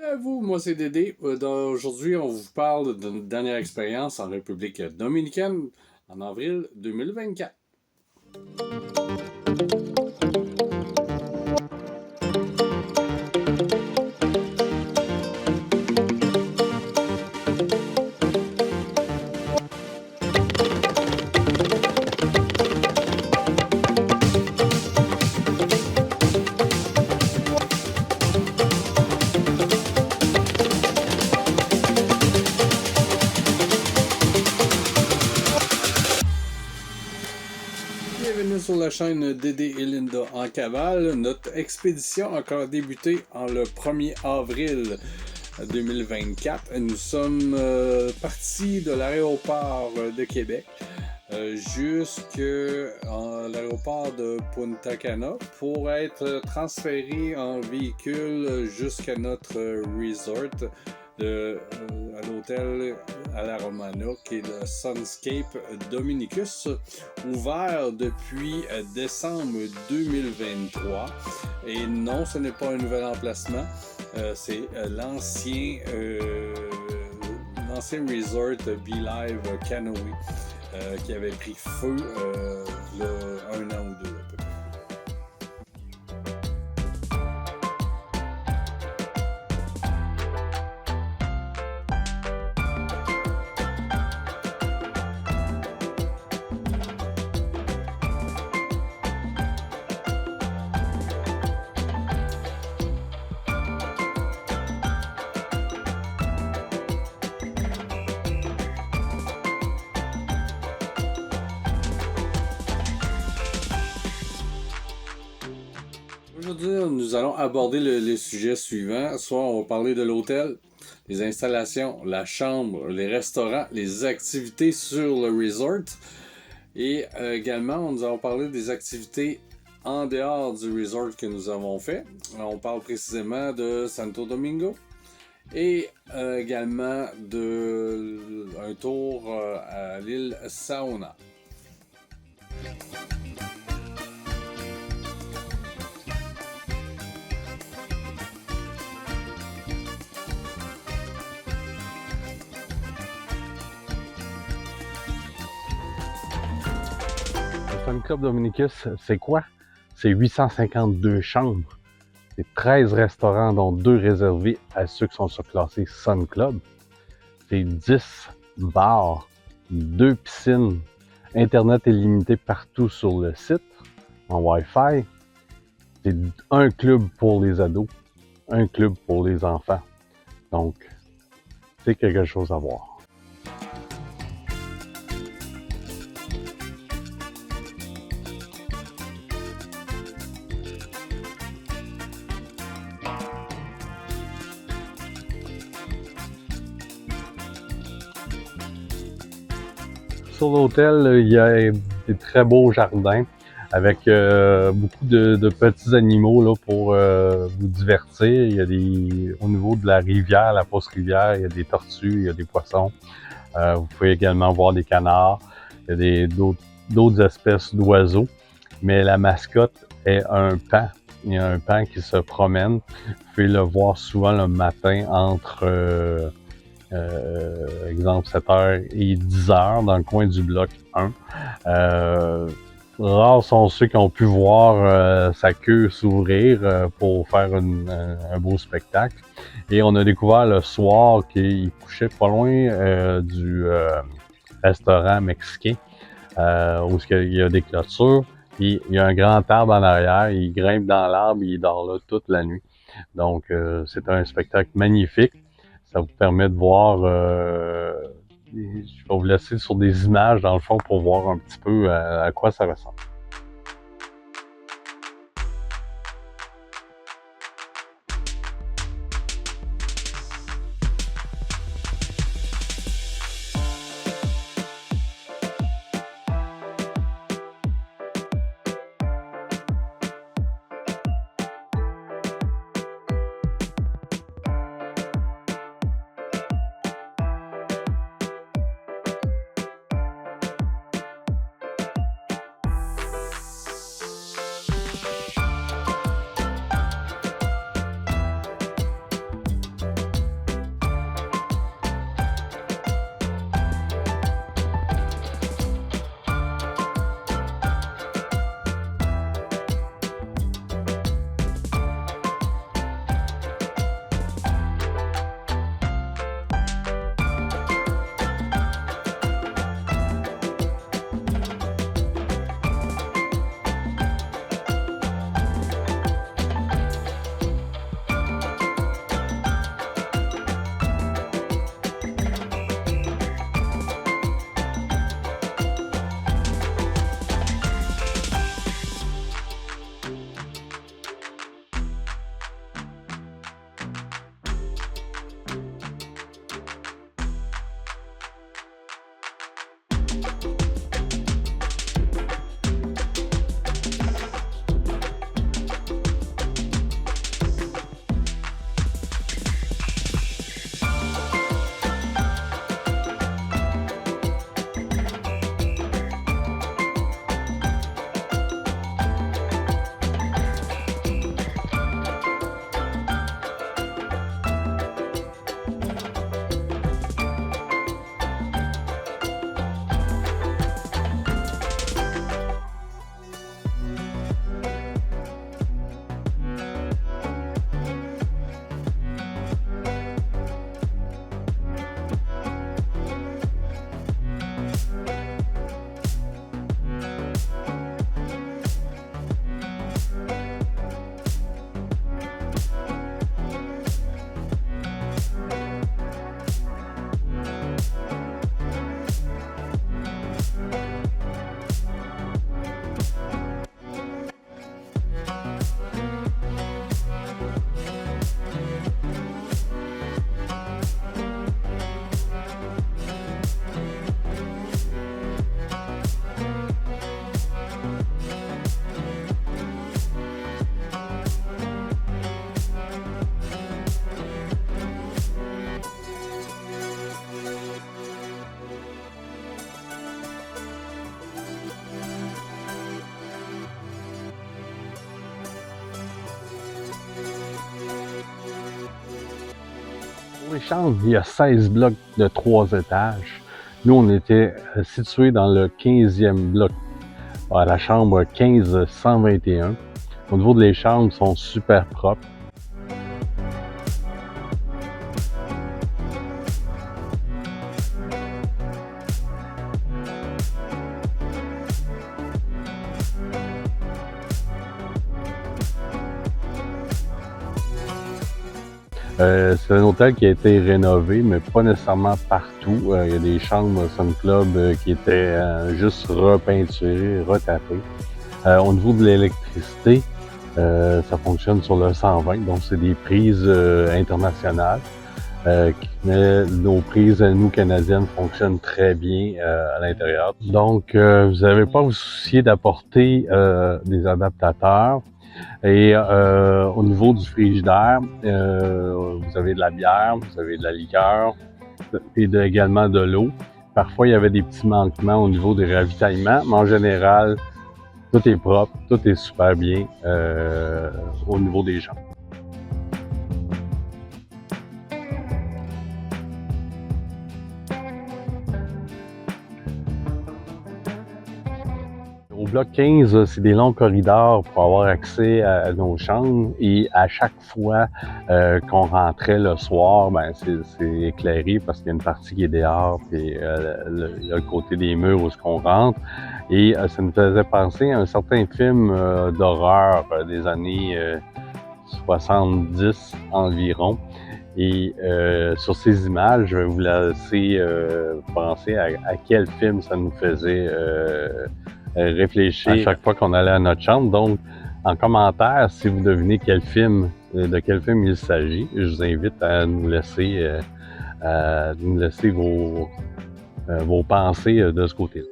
À vous, moi c'est Dédé. Aujourd'hui, on vous parle d'une dernière expérience en République dominicaine en avril 2024. Bienvenue sur la chaîne Dédé et Linda en cavale. Notre expédition a encore débuté en le 1er avril 2024. Nous sommes partis de l'aéroport de Québec jusqu'à l'aéroport de Punta Cana pour être transférés en véhicule jusqu'à notre resort à l'hôtel à la Romana, qui est le Sunscape Dominicus, ouvert depuis décembre 2023. Et non, ce n'est pas un nouvel emplacement, c'est l'ancien resort Be-Live Canoë qui avait pris feu il y a 1 an ou deux à peu près. Aujourd'hui, nous allons aborder les sujets suivants. Soit on va parler de l'hôtel, les installations, la chambre, les restaurants, les activités sur le resort. Et également, nous allons parler des activités en dehors du resort que nous avons fait. On parle précisément de Santo Domingo et également d'un tour à l'île Saona. Le Sun Club Dominicus, c'est quoi? C'est 852 chambres. C'est 13 restaurants, dont 2 réservés à ceux qui sont surclassés Sun Club. C'est 10 bars, 2 piscines, Internet illimité partout sur le site, en Wi-Fi. C'est un club pour les ados, un club pour les enfants. Donc, c'est quelque chose à voir. Sur l'hôtel, il y a des très beaux jardins avec beaucoup de petits animaux là, pour vous divertir. Il y a au niveau de la rivière, la fausse rivière, il y a des tortues, il y a des poissons. Vous pouvez également voir des canards. Il y a d'autres espèces d'oiseaux. Mais la mascotte est un paon. Il y a un paon qui se promène. Vous pouvez le voir souvent le matin entre exemple 7h et 10h dans le coin du bloc 1. Rares sont ceux qui ont pu voir sa queue s'ouvrir pour faire un beau spectacle. Et on a découvert le soir qu'il couchait pas loin du restaurant mexicain où il y a des clôtures. Puis il y a un grand arbre en arrière, il grimpe dans l'arbre, il dort là toute la nuit. Donc c'est un spectacle magnifique. Ça vous permet de voir, je vais vous laisser sur des images dans le fond pour voir un petit peu à quoi ça ressemble. Pour les chambres, il y a 16 blocs de 3 étages. Nous, on était situés dans le 15e bloc, à la chambre 1521. Au niveau des chambres, sont super propres. C'est un hôtel qui a été rénové, mais pas nécessairement partout. Il y a des chambres Sun Club qui étaient juste repeinturées, retapées. Au niveau de l'électricité, ça fonctionne sur le 120, donc c'est des prises internationales. Mais nos prises, nous, canadiennes, fonctionnent très bien à l'intérieur. Donc, vous n'avez pas à vous soucier d'apporter des adaptateurs. Et au niveau du frigidaire, vous avez de la bière, vous avez de la liqueur et également de l'eau. Parfois, il y avait des petits manquements au niveau des ravitaillements, mais en général, tout est propre, tout est super bien au niveau des gens. Au bloc 15, c'est des longs corridors pour avoir accès à nos chambres et à chaque fois qu'on rentrait le soir, ben c'est éclairé parce qu'il y a une partie qui est dehors puis il y a le côté des murs où on rentre et ça nous faisait penser à un certain film d'horreur des années 70 environ. Et sur ces images, je vais vous laisser penser à quel film ça nous faisait réfléchir à chaque fois qu'on allait à notre chambre. Donc, en commentaire, si vous devinez quel film, de quel film il s'agit, je vous invite à nous laisser vos pensées de ce côté-là.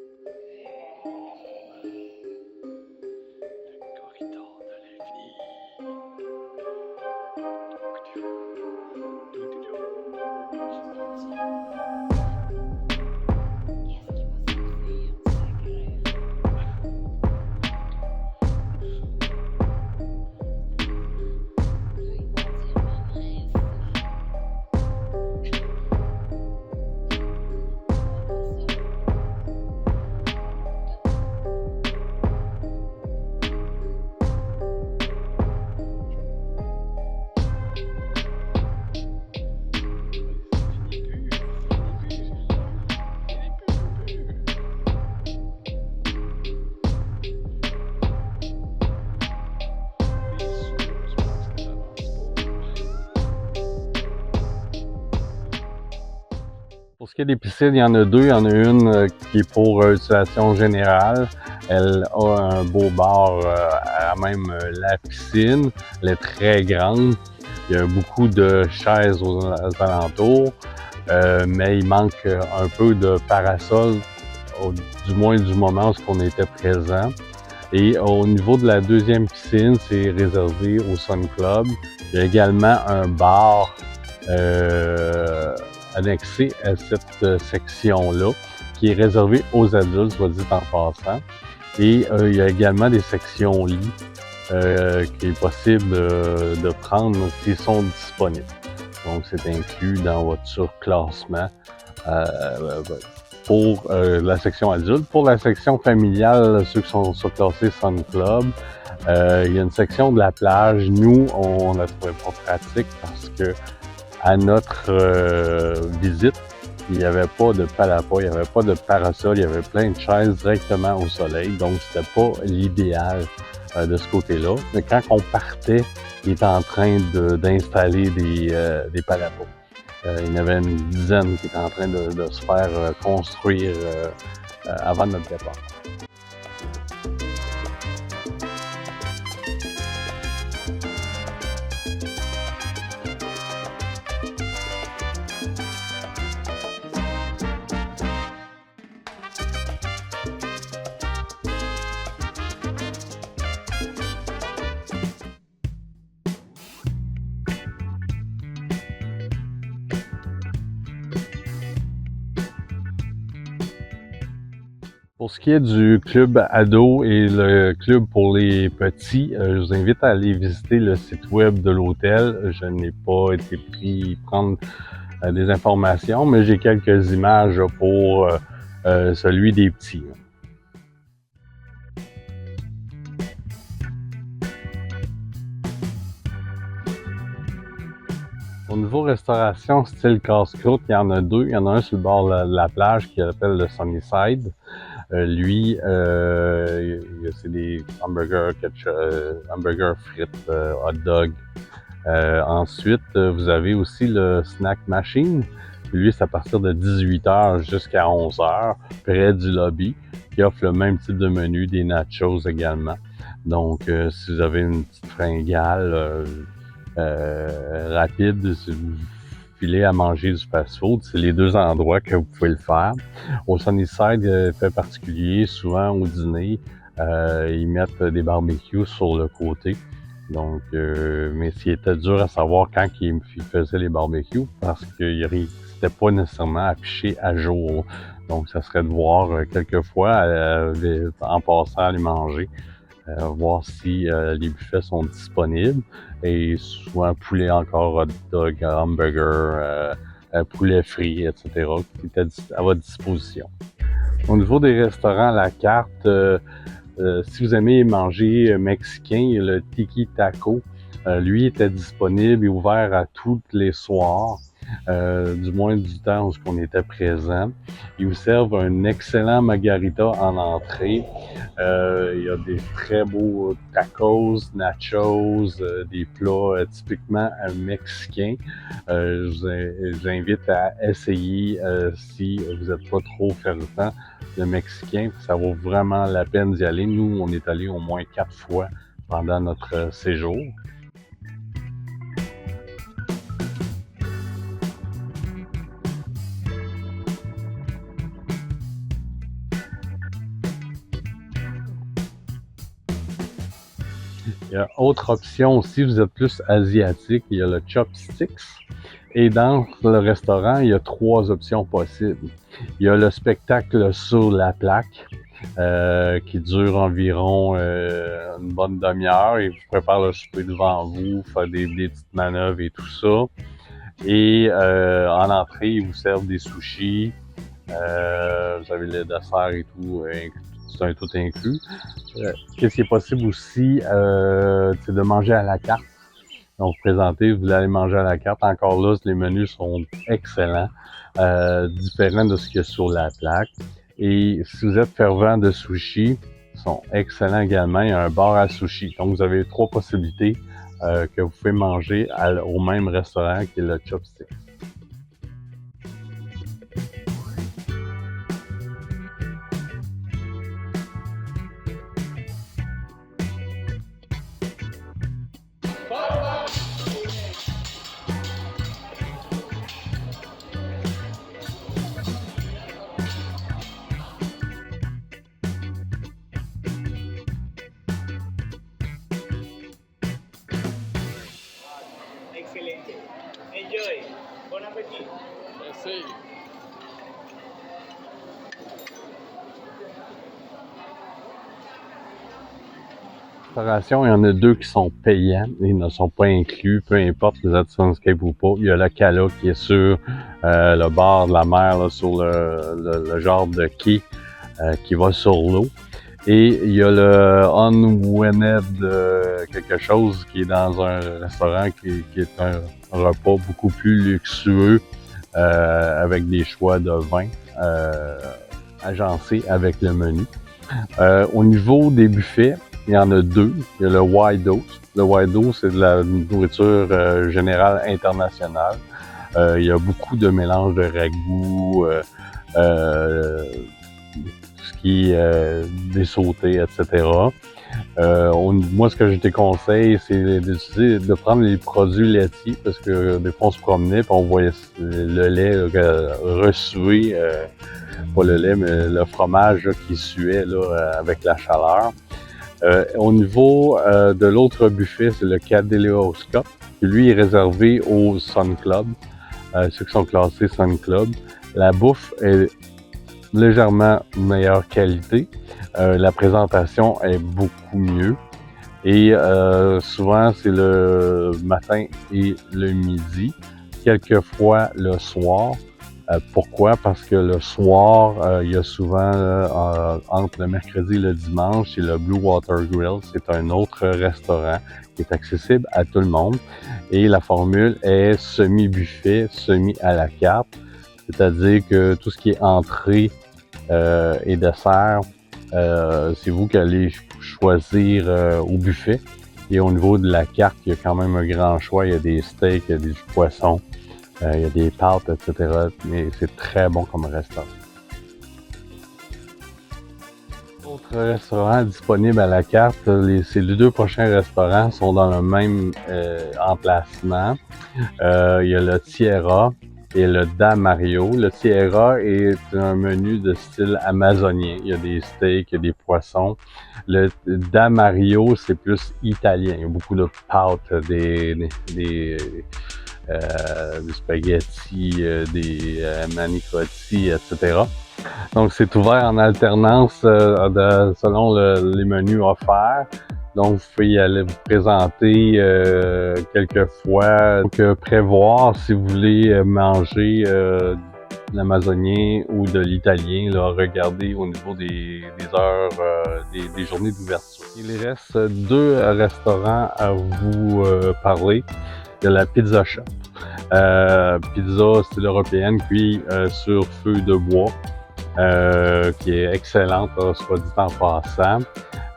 Pour ce qui est des piscines, il y en a deux. Il y en a une qui est pour utilisation générale. Elle a un beau bar à même la piscine. Elle est très grande. Il y a beaucoup de chaises aux alentours, mais il manque un peu de parasol, du moins du moment où on était présent. Et au niveau de la deuxième piscine, c'est réservé au Sun Club. Il y a également un bar annexé à cette section-là, qui est réservée aux adultes, soit dit en passant. Et il y a également des sections lits qui est possible de prendre s'ils sont disponibles. Donc, c'est inclus dans votre surclassement pour la section adulte. Pour la section familiale, ceux qui sont surclassés Sun Club, il y a une section de la plage. Nous, on la trouvait pas pratique parce que à notre visite, il n'y avait pas de palapa, il n'y avait pas de parasol, il y avait plein de chaises directement au soleil, donc c'était pas l'idéal de ce côté-là. Mais quand on partait, il était en train d'installer des palapos. Il y en avait une dizaine qui étaient en train de se faire construire avant notre départ. Pour ce qui est du club ado et le club pour les petits, je vous invite à aller visiter le site web de l'hôtel. Je n'ai pas été pris prendre des informations, mais j'ai quelques images pour celui des petits. Au niveau restauration, style casse-croûte, il y en a deux. Il y en a un sur le bord de la plage qui s'appelle le Sunnyside. Lui, c'est des hamburgers, hamburgers frites, hot dog. Ensuite, vous avez aussi le Snack Machine. Lui, c'est à partir de 18h jusqu'à 11h, près du lobby, qui offre le même type de menu, des nachos également. Donc, si vous avez une petite fringale rapide, si vous filez à manger du fast-food, c'est les deux endroits que vous pouvez le faire. Au Sunnyside, fait particulier, souvent au dîner, ils mettent des barbecues sur le côté. Donc, mais c'était dur à savoir quand ils faisaient les barbecues parce que c'était pas nécessairement affiché à jour. Donc, ça serait de voir quelquefois en passant à les manger, voir si les buffets sont disponibles. Et soit poulet encore, hot dog, hamburger, poulet frit, etc., qui était à votre disposition. Au niveau des restaurants à la carte, si vous aimez manger mexicain, le Tiki Taco, lui était disponible et ouvert à tous les soirs, du moins du temps où on était présent. Ils vous servent un excellent margarita en entrée. Il y a des très beaux tacos, nachos, des plats typiquement mexicains. Je vous invite à essayer si vous n'êtes pas trop fervent de mexicain. Ça vaut vraiment la peine d'y aller. Nous, on est allé au moins 4 fois pendant notre séjour. Il y a autre option aussi, vous êtes plus asiatique, il y a le Chopsticks. Et dans le restaurant, il y a 3 options possibles. Il y a le spectacle sur la plaque, qui dure environ une bonne demi-heure. Ils vous préparent le souper devant vous, faire des petites manœuvres et tout ça. Et en entrée, ils vous servent des sushis. Vous avez le dessert et tout, c'est un tout inclus. Qu'est-ce qui est possible aussi, c'est de manger à la carte. Donc, vous présentez, vous allez manger à la carte. Encore là, les menus sont excellents, différents de ce qu'il y a sur la plaque. Et si vous êtes fervent de sushi, ils sont excellents également. Il y a un bar à sushi. Donc, vous avez 3 possibilités que vous pouvez manger au même restaurant qui est le Chopstick. Excelente. Enjoy. Bon appétit. Merci. Restauration, il y en a 2 qui sont payants, ils ne sont pas inclus, peu importe les êtes Sunscape ou pas. Il y a le Cala qui est sur le bord de la mer, là, sur le genre de quai qui va sur l'eau. Et il y a le Unwenned quelque chose qui est dans un restaurant qui est un repas beaucoup plus luxueux avec des choix de vin agencés avec le menu. Au niveau des buffets, il y en a 2. Il y a le Wido. Le Wido, c'est de la nourriture générale internationale. Il y a beaucoup de mélanges de ragoûts, tout ce qui est des sautés, etc. Moi, ce que je te conseille, c'est de prendre les produits laitiers parce que des fois, on se promenait et on voyait le lait ressué, pas le lait, mais le fromage là, qui suait là, avec la chaleur. Au niveau de l'autre buffet, c'est le Kaleidoscope, qui lui est réservé au Sun Club, ceux qui sont classés Sun Club. La bouffe est légèrement meilleure qualité. La présentation est beaucoup mieux. Et souvent, c'est le matin et le midi. quelquefois le soir. Pourquoi? Parce que le soir, il y a souvent, entre le mercredi et le dimanche, c'est le Blue Water Grill. C'est un autre restaurant qui est accessible à tout le monde. Et la formule est semi-buffet, semi à la carte. C'est-à-dire que tout ce qui est entrée et dessert, c'est vous qui allez choisir au buffet. Et au niveau de la carte, il y a quand même un grand choix. Il y a des steaks, il y a des poissons, il y a des pâtes, etc. Mais c'est très bon comme restaurant. Autres restaurants disponibles à la carte, ces deux prochains restaurants sont dans le même emplacement. Il y a le Tierra et le Da Mario. Le Tierra est un menu de style amazonien. Il y a des steaks, il y a des poissons. Le Da Mario, c'est plus italien. Il y a beaucoup de pâtes, des spaghettis, des manicotti, etc. Donc, c'est ouvert en alternance selon les menus offerts. Donc, vous pouvez y aller vous présenter quelques fois. Donc, prévoir si vous voulez manger de l'amazonien ou de l'italien, regardez au niveau des heures, des journées d'ouverture. Il reste deux restaurants à vous parler. Il y a la Pizza Shop. Pizza style européenne, cuit sur feu de bois. Qui est excellente, soit dit en passant.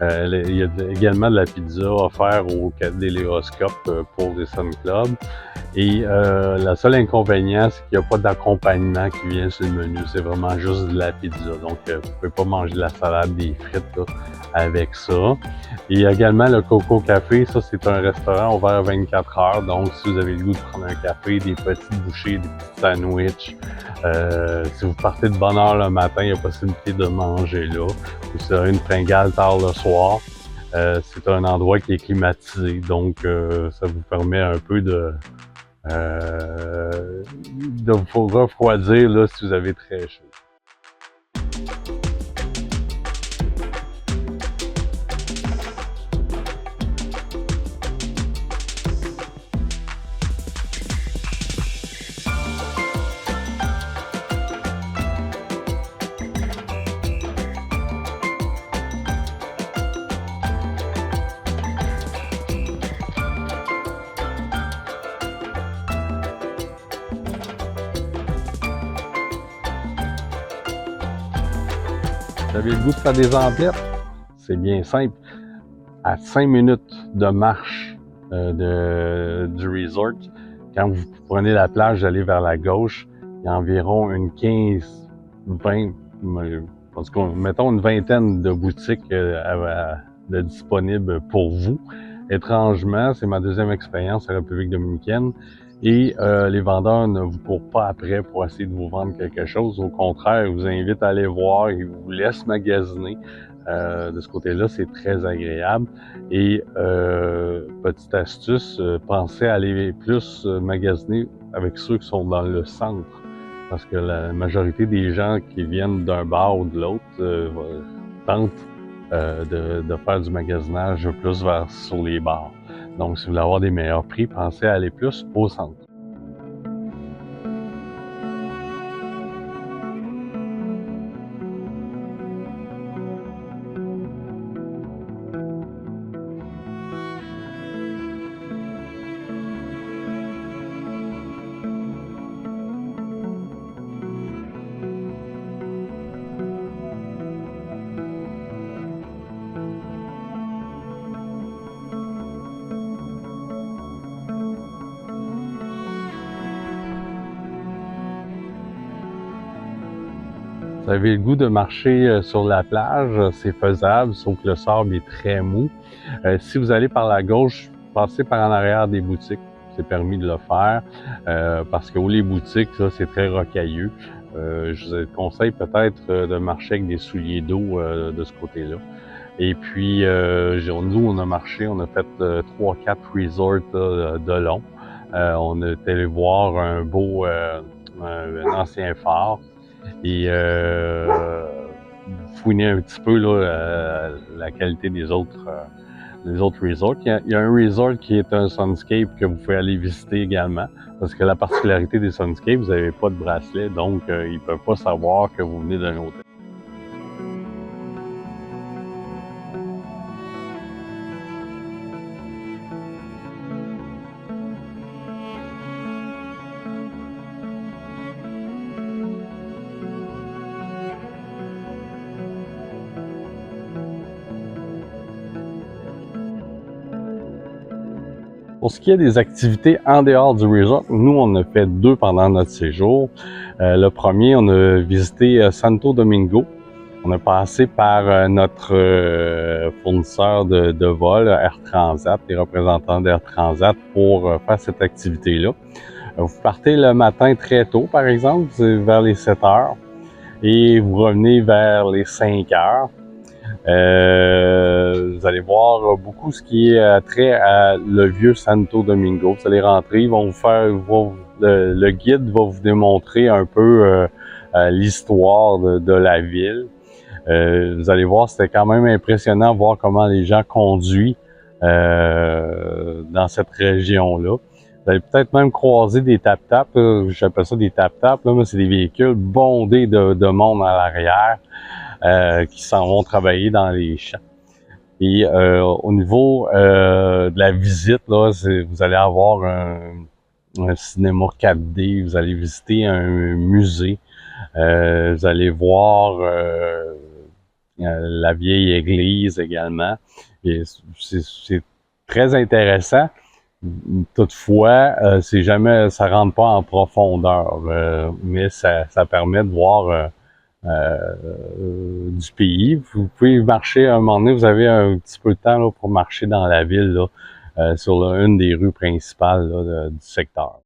Il y a également de la pizza offerte au Cadéléroscope pour les Sun Club. Et le seul inconvénient, c'est qu'il n'y a pas d'accompagnement qui vient sur le menu. C'est vraiment juste de la pizza. Donc, vous ne pouvez pas manger de la salade, des frites là, avec ça. Et il y a également le Coco Café. Ça, c'est un restaurant ouvert 24 heures. Donc, si vous avez le goût de prendre un café, des petites bouchées, des petits sandwichs, si vous partez de bonne heure le matin, il y a possibilité de manger là. Ou si vous avez une fringale tard le soir, c'est un endroit qui est climatisé. Donc, ça vous permet un peu de vous refroidir là, si vous avez très chaud. Vous avez le goût de faire des emplettes? C'est bien simple. À 5 minutes de marche du resort, quand vous prenez la plage, allez vers la gauche, il y a environ une 15, 20, en tout cas, mettons une vingtaine de boutiques de disponibles pour vous. Étrangement, c'est ma deuxième expérience en République dominicaine. Et les vendeurs ne vous courent pas après pour essayer de vous vendre quelque chose. Au contraire, ils vous invitent à aller voir, ils vous laissent magasiner. De ce côté-là, c'est très agréable. Et petite astuce, pensez à aller plus magasiner avec ceux qui sont dans le centre. Parce que la majorité des gens qui viennent d'un bar ou de l'autre tentent de faire du magasinage plus sur les bars. Donc, si vous voulez avoir des meilleurs prix, pensez à aller plus au centre. Vous avez le goût de marcher sur la plage, c'est faisable, sauf que le sable est très mou. Si vous allez par la gauche, passez par en arrière des boutiques. C'est permis de le faire parce que les boutiques, ça, c'est très rocailleux. Je vous conseille peut-être de marcher avec des souliers d'eau de ce côté-là. Et puis, nous, on a marché, on a fait 3-4 resorts de long. On est allé voir un beau, un ancien phare. Et fouiner un petit peu là, la qualité des autres les autres resorts. Il y a un resort qui est un Sunscape que vous pouvez aller visiter également, parce que la particularité des Sunscapes, vous n'avez pas de bracelet, donc ils ne peuvent pas savoir que vous venez d'un hôtel. Pour ce qui est des activités en dehors du resort, nous, on a fait 2 pendant notre séjour. Le premier, on a visité Santo Domingo. On a passé par notre fournisseur de vol, Air Transat, les représentants d'Air Transat, pour faire cette activité-là. Vous partez le matin très tôt, par exemple, vers les 7 heures, et vous revenez vers les 5 heures. Vous allez voir beaucoup ce qui est trait à le vieux Santo Domingo. Vous allez rentrer, ils vont vous faire, le guide va vous démontrer un peu l'histoire de la ville. Vous allez voir, c'était quand même impressionnant de voir comment les gens conduisent dans cette région-là. Vous allez peut-être même croiser des tap-tap, j'appelle ça des tap-tap, mais c'est des véhicules bondés de monde à l'arrière. Qui s'en vont travailler dans les champs. Et au niveau de la visite, là, vous allez avoir un cinéma 4D, vous allez visiter un musée, vous allez voir la vieille église également. Et c'est très intéressant. Toutefois, c'est jamais, ça rentre pas en profondeur, mais ça permet de voir du pays. Vous pouvez marcher à un moment donné, vous avez un petit peu de temps là, pour marcher dans la ville, là, sur une des rues principales là, du secteur.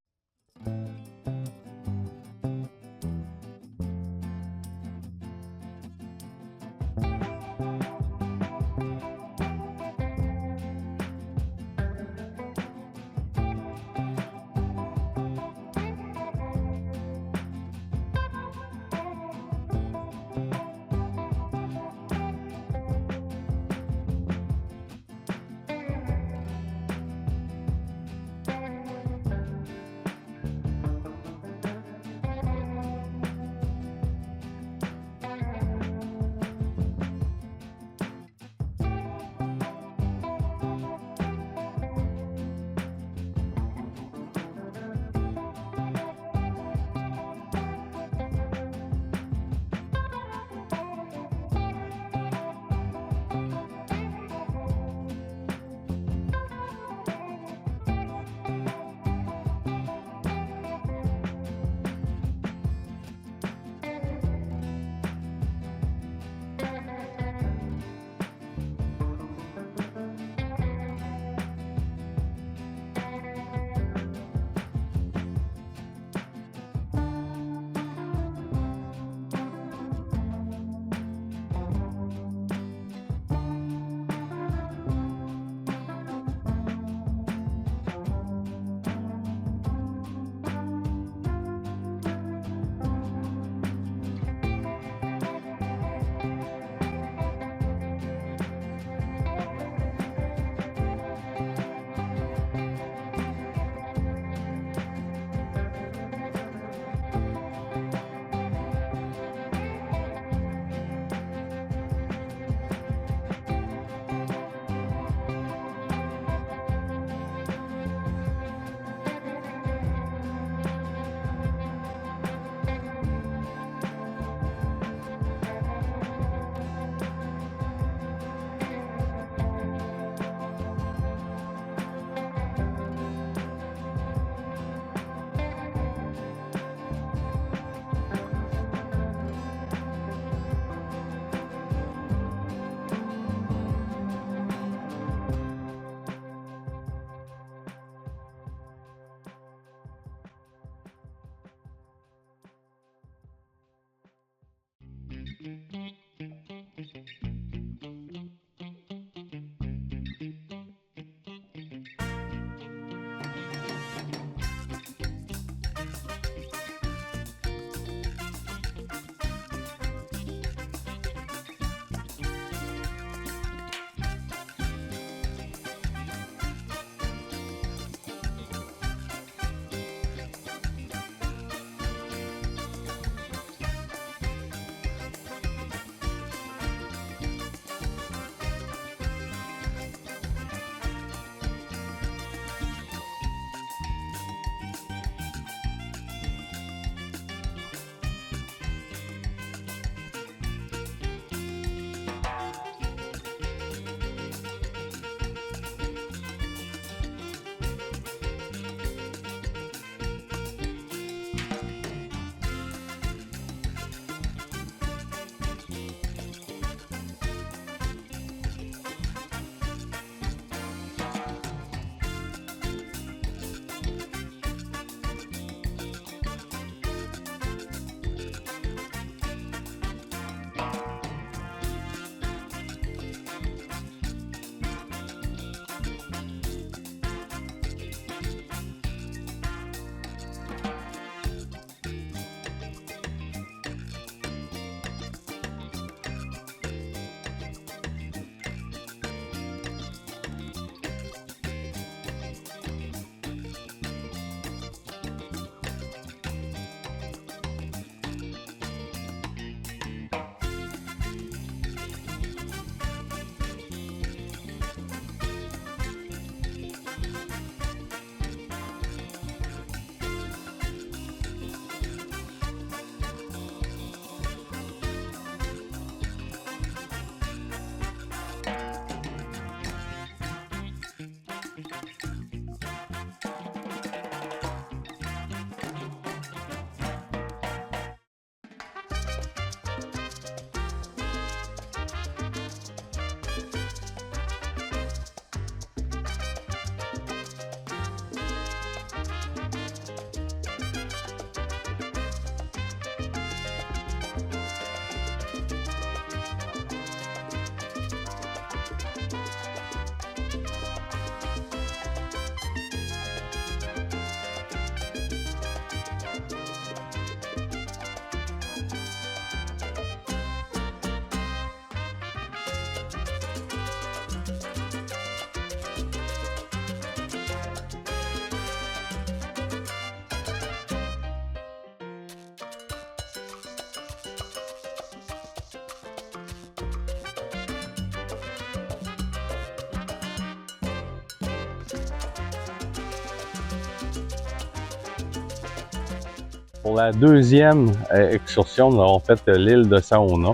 Pour la deuxième excursion, nous avons fait l'île de Saona.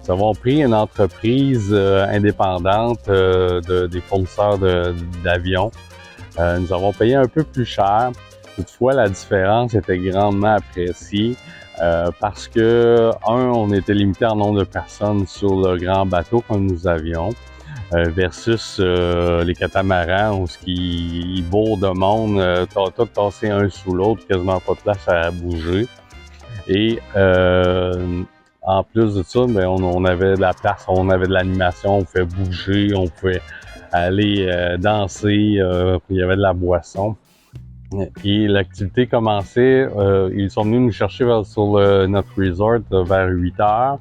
Nous avons pris une entreprise indépendante des fournisseurs d'avions. Nous avons payé un peu plus cher. Toutefois, la différence était grandement appréciée parce que, on était limité en nombre de personnes sur le grand bateau que nous avions versus les catamarans où ils bourrent de monde, t'as tout tassé un sous l'autre, quasiment pas de place à bouger. Et en plus de ça, ben, on avait de la place, on avait de l'animation, on pouvait bouger, on pouvait aller danser, il y avait de la boisson. Et l'activité commençait, ils sont venus nous chercher sur notre resort vers 8 heures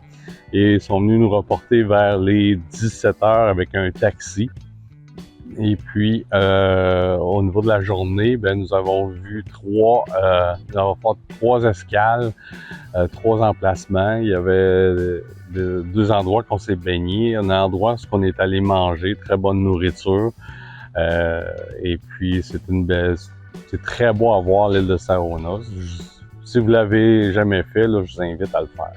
et ils sont venus nous reporter vers les 17 heures avec un taxi. Et puis, au niveau de la journée, ben, nous avons vu nous avons fait 3 escales, 3 emplacements. Il y avait 2 endroits qu'on s'est baigné, un endroit où on est allé manger, très bonne nourriture. Et puis, c'est très beau à voir l'île de Saona. Si vous l'avez jamais fait, là, je vous invite à le faire.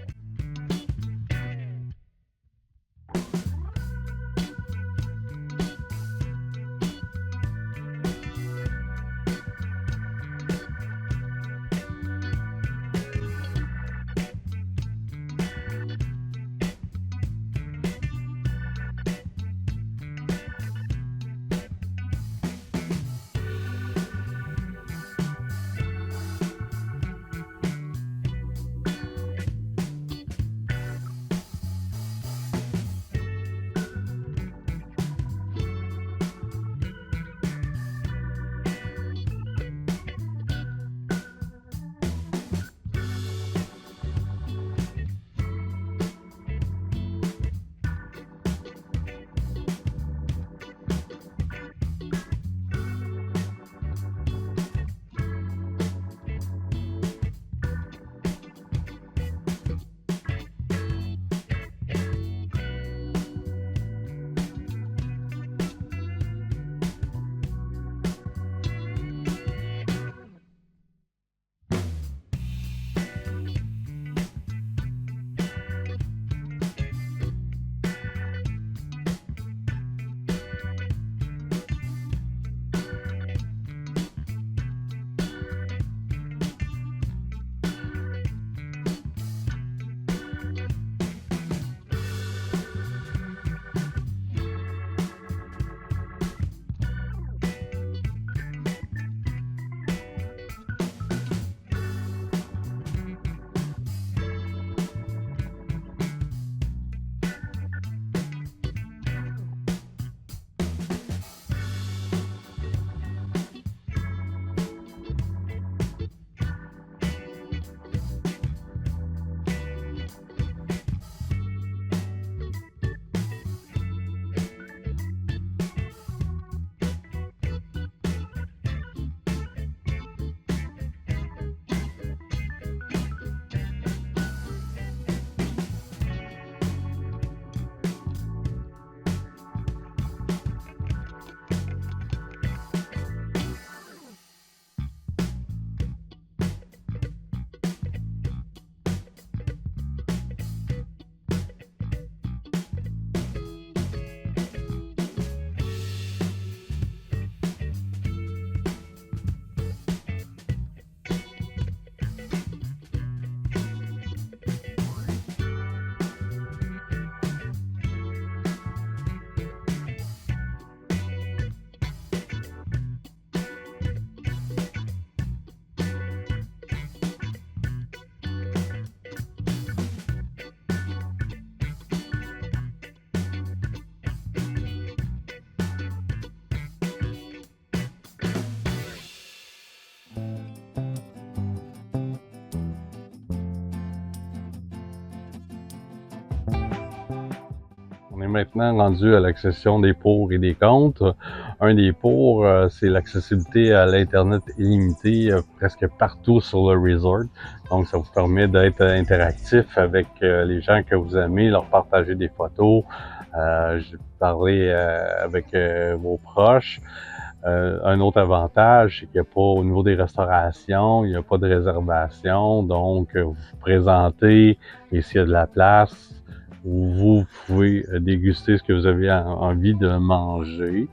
On est maintenant rendu à l'accession des pour et des contre. Un des pour, c'est l'accessibilité à l'Internet illimité presque partout sur le resort. Donc, ça vous permet d'être interactif avec les gens que vous aimez, leur partager des photos, parler avec vos proches. Un autre avantage, c'est qu'il n'y a pas, au niveau des restaurations, il n'y a pas de réservation. Donc, vous vous présentez et s'il y a de la place, vous pouvez déguster ce que vous avez envie de manger.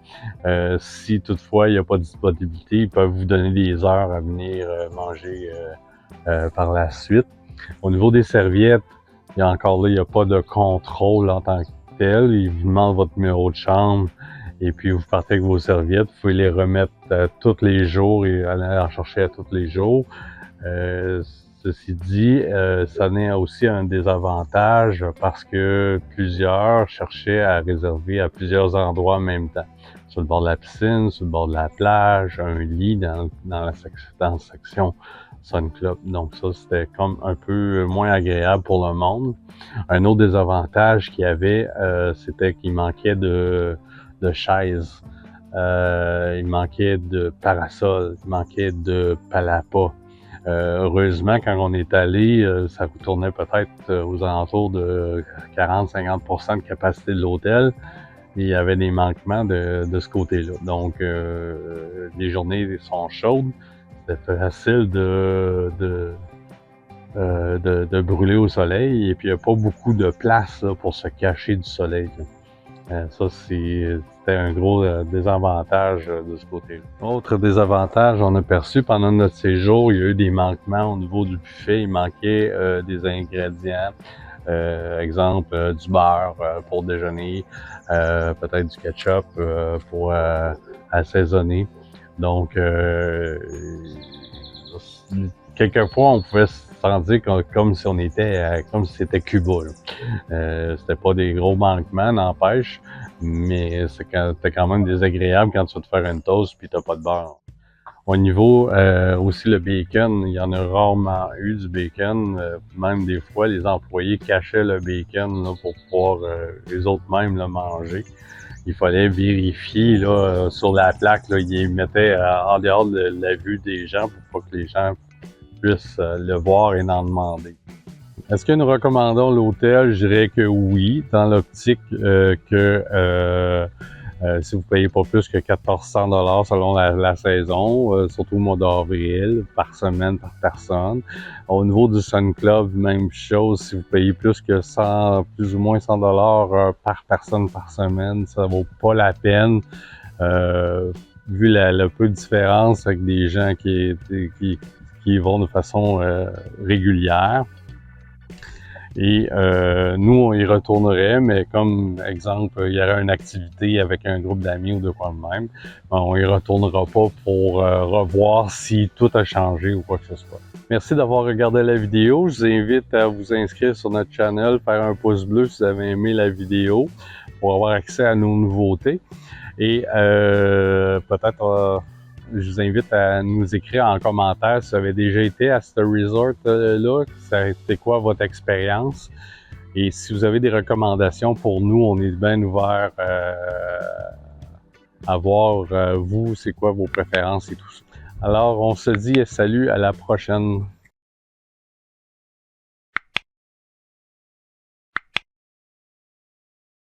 Si toutefois il n'y a pas de disponibilité, ils peuvent vous donner des heures à venir manger par la suite. Au niveau des serviettes, il n'y a pas de contrôle en tant que tel. Ils vous demandent votre numéro de chambre et puis vous partez avec vos serviettes. Vous pouvez les remettre tous les jours et aller en chercher à tous les jours. Ceci dit, ça n'est aussi un désavantage parce que plusieurs cherchaient à réserver à plusieurs endroits en même temps. Sur le bord de la piscine, sur le bord de la plage, un lit dans la section Sun Club. Donc ça, c'était comme un peu moins agréable pour le monde. Un autre désavantage qu'il y avait, c'était qu'il manquait de chaises. Il manquait de parasols, il manquait de palapa. Heureusement, quand on est allé, ça vous tournait peut-être aux alentours de 40-50% de capacité de l'hôtel. Et il y avait des manquements de ce côté-là. Donc, les journées sont chaudes. C'était facile de brûler au soleil. Et puis, il n'y a pas beaucoup de place là, pour se cacher du soleil. Ça, c'était un gros désavantage de ce côté-là. Autre désavantage, on a perçu pendant notre séjour, il y a eu des manquements au niveau du buffet. Il manquait des ingrédients. Exemple, du beurre pour déjeuner, peut-être du ketchup pour assaisonner. Donc, quelquefois, on pouvait se sentir comme si on était, comme si c'était Cuba. C'était pas des gros manquements, n'empêche, mais c'était quand même désagréable quand tu vas te faire une toast puis t'as pas de beurre. Au niveau aussi le bacon, il y en a rarement eu du bacon. Même des fois, les employés cachaient le bacon là, pour pouvoir les autres même le manger. Il fallait vérifier là, sur la plaque, là, ils mettaient en dehors de la vue des gens pour pas que les gens puissent le voir et en demander. Est-ce que nous recommandons l'hôtel? Je dirais que oui, dans l'optique que si vous payez pas plus que 400 $ selon la saison, surtout au mois d'avril, par semaine, par personne. Au niveau du Sun Club, même chose, si vous payez plus ou moins 100 $ par personne par semaine, ça vaut pas la peine. Vu le peu de différence avec des gens qui y vont de façon régulière. Et nous, on y retournerait, mais comme exemple, il y aurait une activité avec un groupe d'amis ou de quoi de même, on y retournera pas pour revoir si tout a changé ou quoi que ce soit. Merci d'avoir regardé la vidéo. Je vous invite à vous inscrire sur notre channel, faire un pouce bleu si vous avez aimé la vidéo pour avoir accès à nos nouveautés. Et peut-être... je vous invite à nous écrire en commentaire si vous avez déjà été à ce resort-là, c'était quoi votre expérience. Et si vous avez des recommandations pour nous, on est bien ouvert à voir, vous, c'est quoi vos préférences et tout ça. Alors, on se dit salut, à la prochaine.